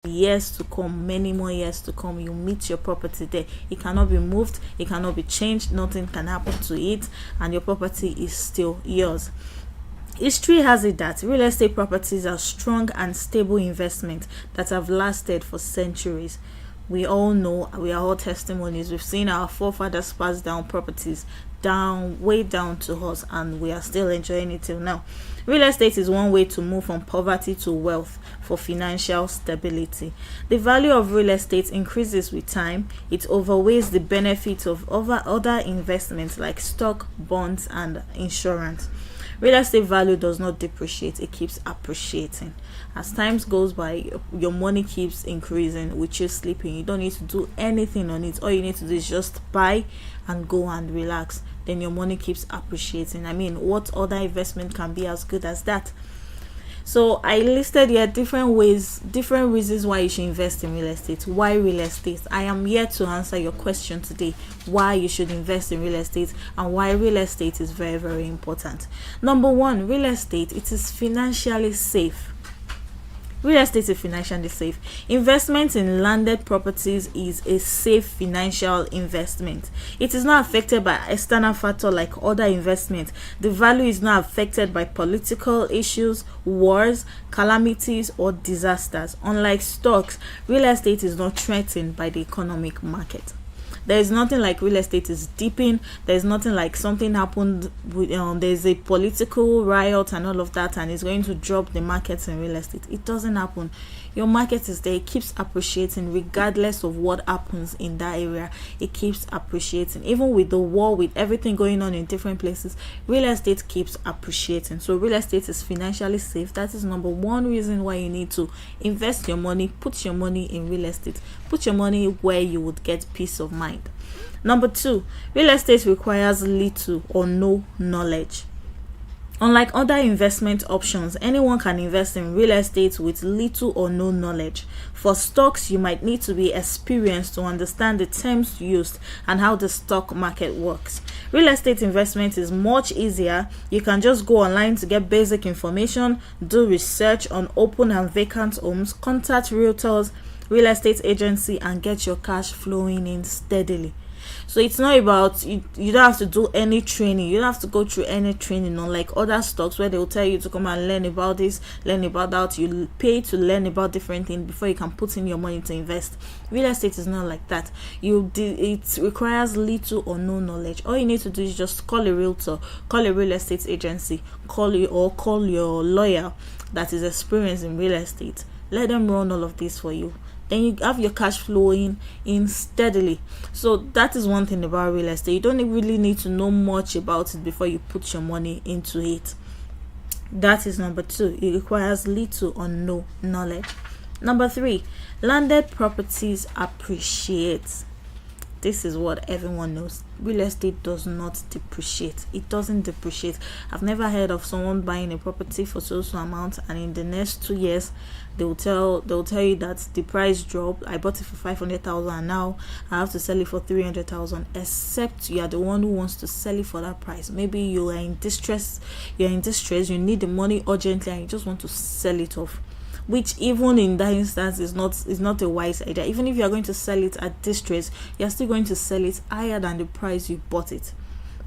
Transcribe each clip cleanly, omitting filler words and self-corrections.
years to come, many more years to come. You meet your property there. It cannot be moved, it cannot be changed, nothing can happen to it, and your property is still yours. History has it that real estate properties are strong and stable investments that have lasted for centuries. We all know, we are all testimonies. We've seen our forefathers pass down properties down, way down to us, and we are still enjoying it till now. Real estate is one way to move from poverty to wealth for financial stability. The value of real estate increases with time. It overweighs the benefits of other investments like stock, bonds, and insurance. Real estate value does not depreciate, it keeps appreciating. As time goes by, your money keeps increasing with you sleeping. You don't need to do anything on it. All you need to do is just buy and go and relax. Then your money keeps appreciating. I mean, what other investment can be as good as that? So I listed here different ways, different reasons why you should invest in real estate. Why real estate? I am here to answer your question today. Why you should invest in real estate and why real estate is very, very important. Number one, real estate, it is financially safe. Real estate is financially safe. Investment in landed properties is a safe financial investment. It is not affected by external factors like other investments. The value is not affected by political issues, wars, calamities, or disasters. Unlike stocks, real estate is not threatened by the economic market. There is nothing like real estate is dipping. There is nothing like something happened with, there's a political riot and all of that, and it's going to drop the markets in real estate. It doesn't happen. Your market is there. It keeps appreciating regardless of what happens in that area. It keeps appreciating. Even with the war, with everything going on in different places, real estate keeps appreciating. So real estate is financially safe. That is number one reason why you need to invest your money. Put your money in real estate. Put your money where you would get peace of mind. Number two, real estate requires little or no knowledge. Unlike other investment options, anyone can invest in real estate with little or no knowledge. For stocks, you might need to be experienced to understand the terms used and how the stock market works. Real estate investment is much easier. You can just go online to get basic information, do research on open and vacant homes, contact realtors, real estate agency, and get your cash flowing in steadily. So it's not about, you don't have to do any training. You don't have to go through any training, unlike other stocks where they will tell you to come and learn about this, learn about that. You pay to learn about different things before you can put in your money to invest. Real estate is not like that. It requires little or no knowledge. All you need to do is just call a realtor, call a real estate agency, call your lawyer that is experienced in real estate. Let them run all of this for you. Then you have your cash flowing in steadily. So that is one thing about real estate. You don't really need to know much about it before you put your money into it. That is number two. It requires little or no knowledge. Number three, landed properties appreciate. This is what everyone knows. Real estate does not depreciate. It doesn't depreciate. I've never heard of someone buying a property for so amount and in the next 2 years they'll tell you that the price dropped. I bought it for 500,000 and now I have to sell it for 300,000. Except you are the one who wants to sell it for that price. Maybe you are in distress. You need the money urgently and you just want to sell it off. Which even in that instance is not a wise idea. Even if you are going to sell it at distress, you are still going to sell it higher than the price you bought it.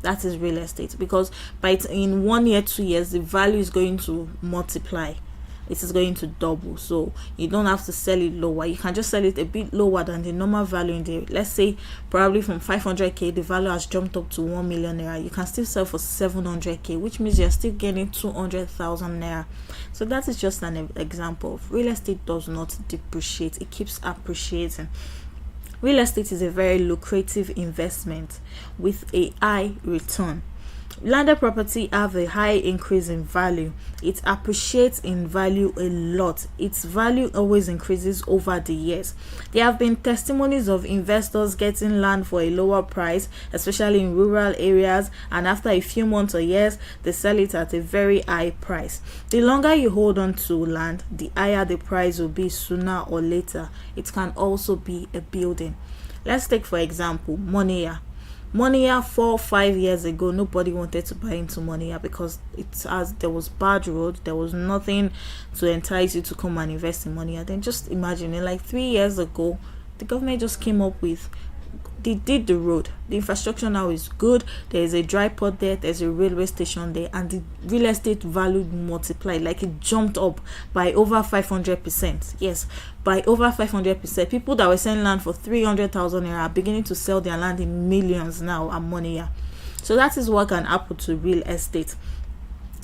That is real estate, because in 1 year, 2 years, the value is going to multiply. It is going to double. So you don't have to sell it lower. You can just sell it a bit lower than the normal value in the, let's say probably from 500k, the value has jumped up to 1 million naira. You can still sell for 700k, which means you're still getting 200,000 naira. So that is just an example of real estate does not depreciate. It keeps appreciating. Real estate is a very lucrative investment with a high return. Landed property have a high increase in value. It appreciates in value a lot. Its value always increases over the years. There have been testimonies of investors getting land for a lower price, especially in rural areas, and after a few months or years, they sell it at a very high price. The longer you hold on to land, the higher the price will be sooner or later. It can also be a building. Let's take for example Monia. Money 4 or 5 years ago, nobody wanted to buy into Money because there was bad road, there was nothing to entice you to come and invest in Money. Then just imagine it, like 3 years ago, the government just came up with, they did the road, the infrastructure now is good, there is a dry port there, there's a railway station there, and the real estate value multiplied, like it jumped up by over 500%. Yes, by over 500%. People that were selling land for 300,000 naira are beginning to sell their land in millions now at Money. So that is what can happen to real estate.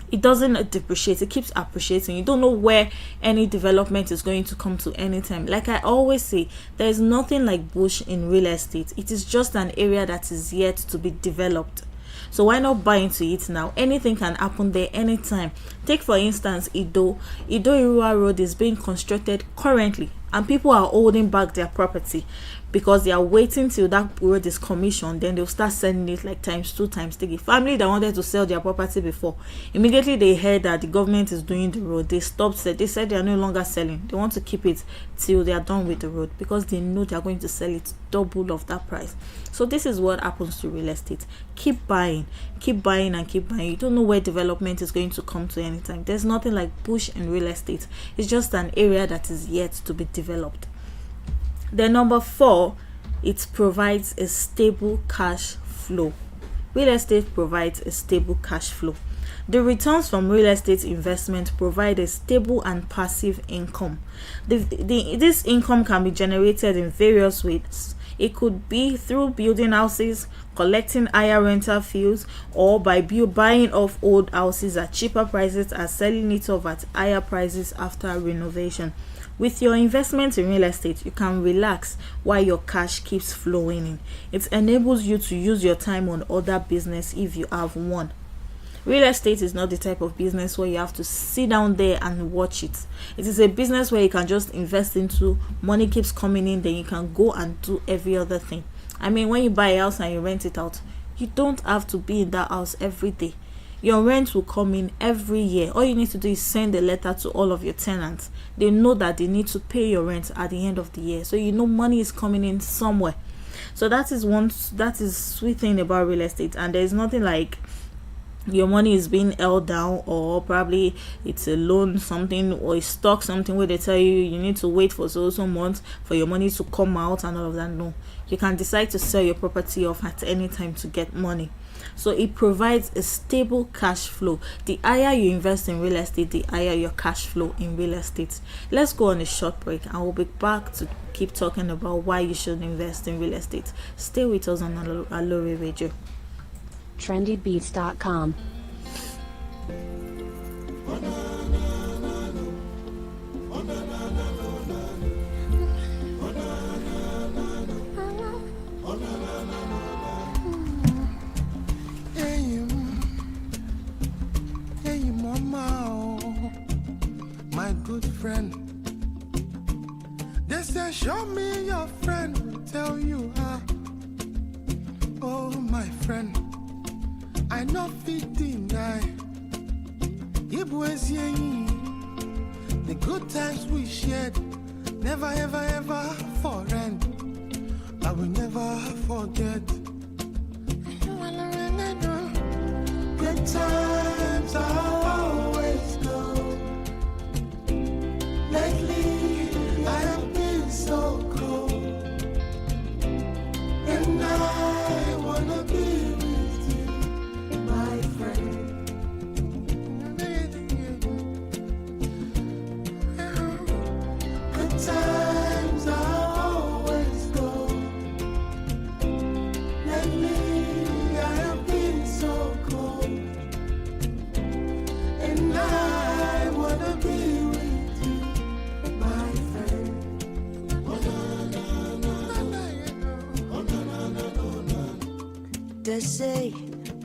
It doesn't depreciate, it keeps appreciating. You don't know where any development is going to come to anytime. Like I always say, there is nothing like bush in real estate. It is just an area that is yet to be developed. So why not buy into it now? Anything can happen there anytime. Take for instance Ido Irua Road is being constructed currently, and people are holding back their property because they are waiting till that road is commissioned. Then they'll start selling it like times 2, times 3. Family that wanted to sell their property before, immediately they heard that the government is doing the road, they stopped. They said they are no longer selling. They want to keep it till they are done with the road because they know they are going to sell it double of that price. So this is what happens to real estate. Keep buying and keep buying. You don't know where development is going to come to anytime. There's nothing like bush in real estate. It's just an area that is yet to be developed. Then number 4, it provides a stable cash flow. Real estate provides a stable cash flow. The returns from real estate investment provide a stable and passive income. This income can be generated in various ways. It could be through building houses, collecting higher rental fees, or by buying off old houses at cheaper prices and selling it off at higher prices after renovation. With your investment in real estate, you can relax while your cash keeps flowing in. It enables you to use your time on other business if you have one. Real estate is not the type of business where you have to sit down there and watch it. It is a business where you can just invest into, money keeps coming in, then you can go and do every other thing. I mean, when you buy a house and you rent it out, you don't have to be in that house every day. Your rent will come in every year. All you need to do is send a letter to all of your tenants. They know that they need to pay your rent at the end of the year, so you know money is coming in somewhere. So that is sweet thing about real estate. And there is nothing like your money is being held down, or probably it's a loan something, or a stock something where they tell you need to wait for so months for your money to come out and all of that. No, you can decide to sell your property off at any time to get money. So it provides a stable cash flow. The higher you invest in real estate, the higher your cash flow in real estate. Let's go on a short break and we'll be back to keep talking about why you should invest in real estate. Stay with us on Aloore Radio. trendybeats.com. Hey, mama, my good friend. They say, show me your friend will tell you how. Oh, my friend, I know fit deny. It was the good times we shared, never ever ever forend. I will never forget. Good times are always good. Lately, I have been so cold, and I wanna be with you, my friend. Good times are always good. Lately, I have been so cold, and I wanna be with you, my friend. They say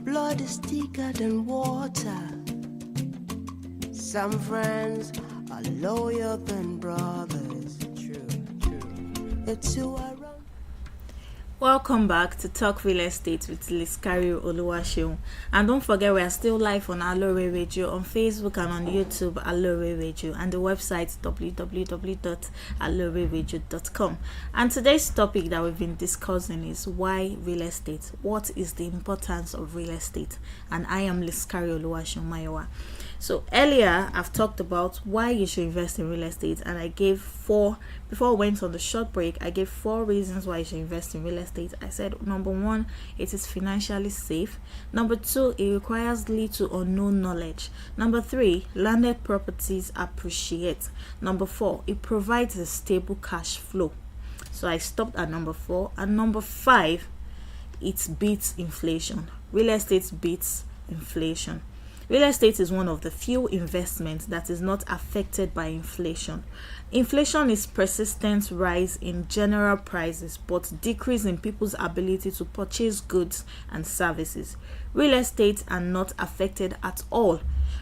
blood is thicker than water. Some friends are loyal than brothers. True. It's who I run. Welcome back to Talk Real Estate with Liskario Oluwaseun. And don't forget, we are still live on Aloore Radio on Facebook and on YouTube, Aloore Radio, and the website www.aloreradio.com. And today's topic that we've been discussing is why real estate? What is the importance of real estate? And I am Liskario Oluwaseun Mayowa. So earlier, I've talked about why you should invest in real estate, and I gave four. Before we went on the short break, I gave 4 reasons why you should invest in real estate. I said, number 1, it is financially safe. Number 2, it requires little or no knowledge. Number 3, landed properties appreciate. Number 4, it provides a stable cash flow. So I stopped at number 4. And number 5, it beats inflation. Real estate beats inflation. Real estate is one of the few investments that is not affected by inflation. Inflation is persistent rise in general prices but decrease in people's ability to purchase goods and services. Real estate are not affected at all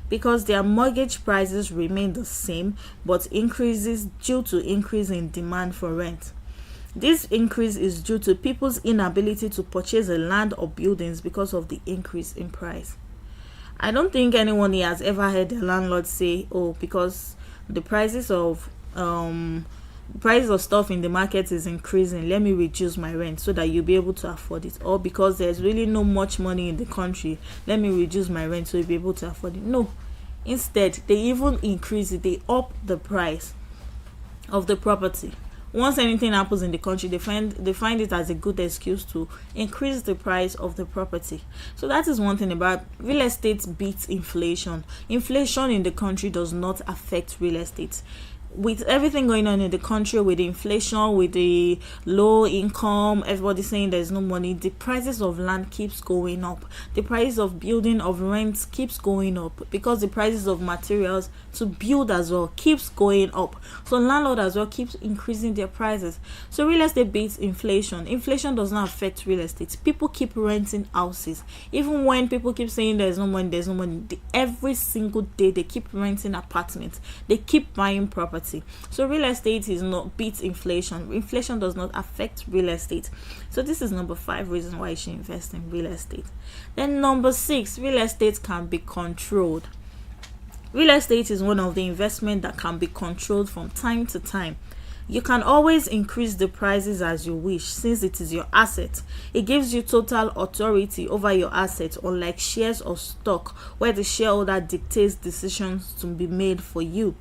because their mortgage prices remain the same but increases due to increase in demand for rent. This increase is due to people's inability to purchase a land or buildings because of the increase in price. I don't think anyone here has ever heard a landlord say, "Oh, because the prices of stuff in the market is increasing, let me reduce my rent so that you'll be able to afford it," or "because there's really no much money in the country, let me reduce my rent so you'll be able to afford it." No, instead they even increase it. They up the price of the property. Once anything happens in the country, they find it as a good excuse to increase the price of the property. So that is one thing about real estate beats inflation. Inflation in the country does not affect real estate. With everything going on in the country, with the inflation, with the low income, everybody saying there's no money, the prices of land keeps going up. The price of building, of rent keeps going up because the prices of materials to build as well keeps going up. So landlord as well keeps increasing their prices. So real estate beats inflation. Inflation does not affect real estate. People keep renting houses. Even when people keep saying there's no money, every single day they keep renting apartments. They keep buying property. So real estate is not beats inflation. Inflation does not affect real estate. So this is number 5 reason why you should invest in real estate. Then number 6, real estate can be controlled. Real estate is one of the investments that can be controlled from time to time. You can always increase the prices as you wish since it is your asset. It gives you total authority over your asset, unlike shares or stock where the shareholder dictates decisions to be made for you.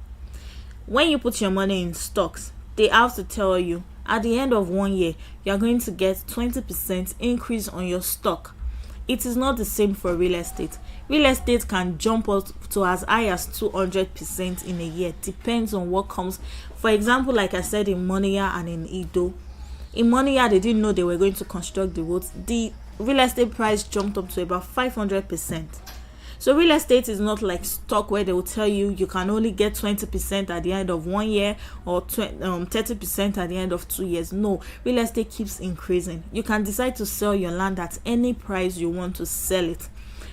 When you put your money in stocks, they have to tell you at the end of 1 year, you are going to get 20% increase on your stock. It is not the same for real estate. Real estate can jump up to as high as 200% in a year. Depends on what comes. For example, like I said in Moniya and in Ido. In Moniya, they didn't know they were going to construct the roads. The real estate price jumped up to about 500%. So real estate is not like stock where they will tell you you can only get 20% at the end of 1 year or 30% at the end of 2 years. No, real estate keeps increasing. You can decide to sell your land at any price you want to sell it.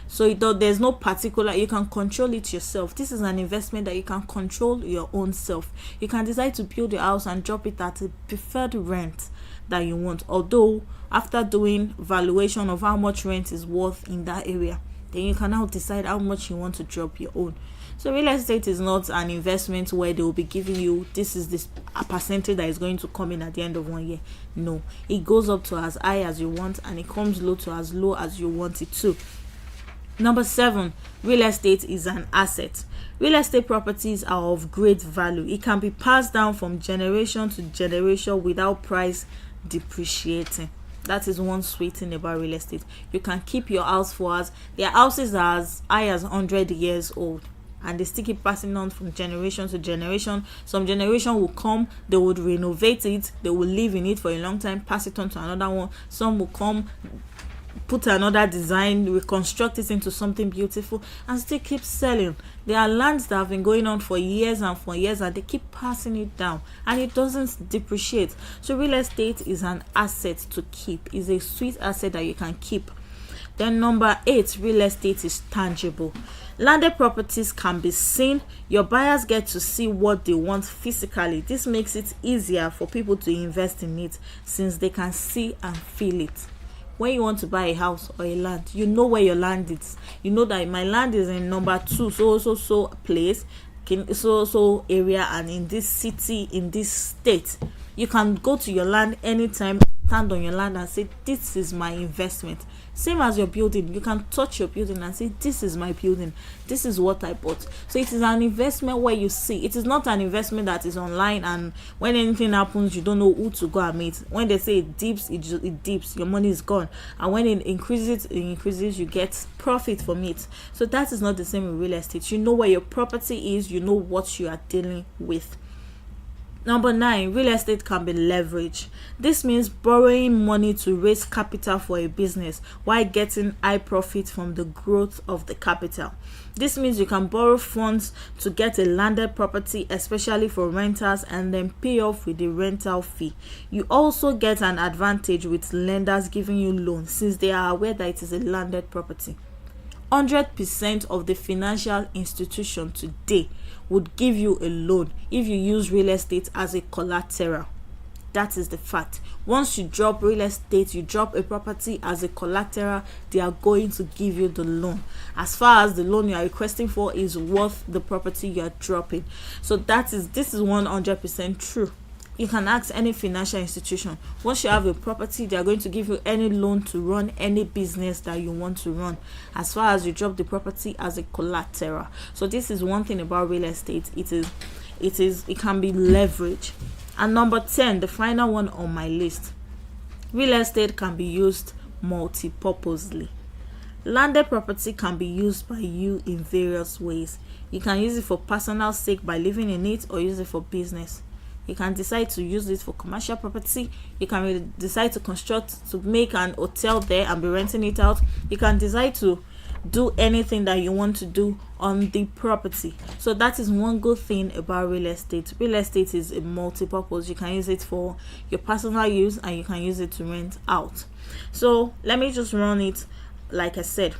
So there's no particular, you can control it yourself. This is an investment that you can control your own self. You can decide to build your house and drop it at a preferred rent that you want. Although after doing valuation of how much rent is worth in that area, then you can now decide how much you want to drop your own. So real estate is not an investment where they will be giving you a percentage that is going to come in at the end of 1 year. No, it goes up to as high as you want and it comes low to as low as you want it to. Number 7, real estate is an asset. Real estate properties are of great value. It can be passed down from generation to generation without price depreciating. That is one sweet thing about real estate. You can keep your house for us. Their houses are as high as 100 years old and they still keep passing on from generation to generation. Some generation will come, they would renovate it, they will live in it for a long time, pass it on to another one. Some will come, put another design, reconstruct it into something beautiful and still keep selling. There are lands that have been going on for years and they keep passing it down and it doesn't depreciate. So real estate is an asset to keep. It's a sweet asset that you can keep. Then number 8, real estate is tangible. Landed properties can be seen. Your buyers get to see what they want physically. This makes it easier for people to invest in it since they can see and feel it. When you want to buy a house or a land, you know where your land is. You know that my land is in number 2 so place, so area, and in this city, in this state. You can go to your land anytime, stand on your land and say, this is my investment. Same as your building, you can touch your building and say, this is my building, this is what I bought. So it is an investment where you see. It is not an investment that is online, and when anything happens, you don't know who to go and meet. When they say it dips, it dips, your money is gone. And when it increases, you get profit from it. So that is not the same with real estate. You know where your property is, you know what you are dealing with. Number 9, real estate can be leveraged. This means borrowing money to raise capital for a business while getting high profit from the growth of the capital. This means you can borrow funds to get a landed property, especially for renters, and then pay off with the rental fee. You also get an advantage with lenders giving you loans since they are aware that it is a landed property. 100% of the financial institution today would give you a loan if you use real estate as a collateral. That is the fact. Once you drop real estate, you drop a property as a collateral, they are going to give you the loan, as far as the loan you are requesting for is worth the property you are dropping. So this is 100% true. You can ask any financial institution. Once you have a property, they are going to give you any loan to run any business that you want to run, as far as you drop the property as a collateral. So this is one thing about real estate. It can be leveraged. And number 10, the final one on my list, real estate can be used multi-purposely. Landed property can be used by you in various ways. You can use it for personal sake by living in it, or use it for business. You can decide to use it for commercial property. You can decide to make an hotel there and be renting it out. You can decide to do anything that you want to do on the property. So that is one good thing about real estate. Real estate is a multi-purpose. You can use it for your personal use, and you can use it to rent out. So let me just run it. Like I said,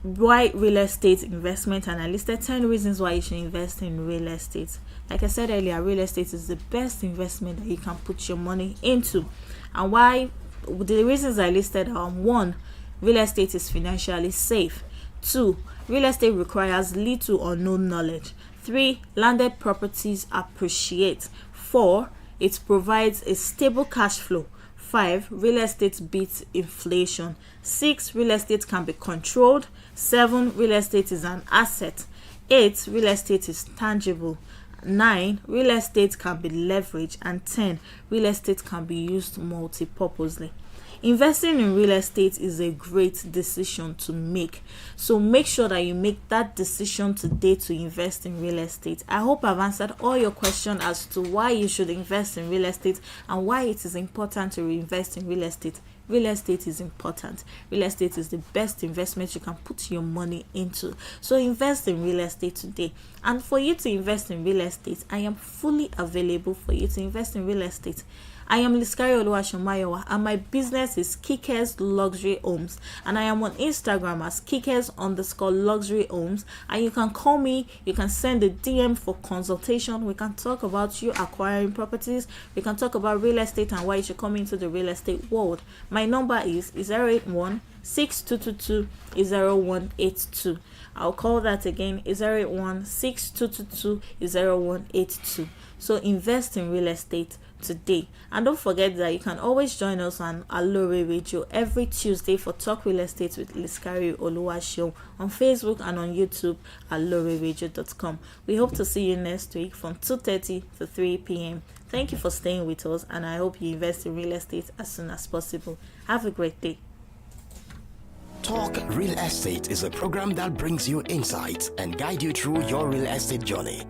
why real estate investment, and I listed 10 reasons why you should invest in real estate. Like I said earlier, real estate is the best investment that you can put your money into. And why? The reasons I listed are: 1, real estate is financially safe. 2, real estate requires little or no knowledge. 3, landed properties appreciate. 4, it provides a stable cash flow. 5, real estate beats inflation. 6, real estate can be controlled. 7, real estate is an asset. 8, real estate is tangible. 9, real estate can be leveraged. And 10, real estate can be used multi-purposely. Investing in real estate is a great decision to make. So make sure that you make that decision today to invest in real estate. I hope I've answered all your questions as to why you should invest in real estate and why it is important to invest in real estate. Real estate is important. Real estate is the best investment you can put your money into. So invest in real estate today. And for you to invest in real estate, I am fully available for you to invest in real estate. I am Liskari Oluwashomayowa, and my business is Kike's Luxury Homes, and I am on Instagram as Kike's_luxury homes. And you can call me, you can send a DM for consultation. We can talk about you acquiring properties. We can talk about real estate and why you should come into the real estate world. My number is 081-6222-0182. I'll call that again, 081-6222-0182. So invest in real estate today. And don't forget that you can always join us on Aloore Radio every Tuesday for Talk Real Estate with Liskari Oluwashow on Facebook and on YouTube at AlooreRadio.com. We hope to see you next week from 2:30 to 3 p.m. Thank you for staying with us, and I hope you invest in real estate as soon as possible. Have a great day. Talk Real Estate is a program that brings you insights and guide you through your real estate journey.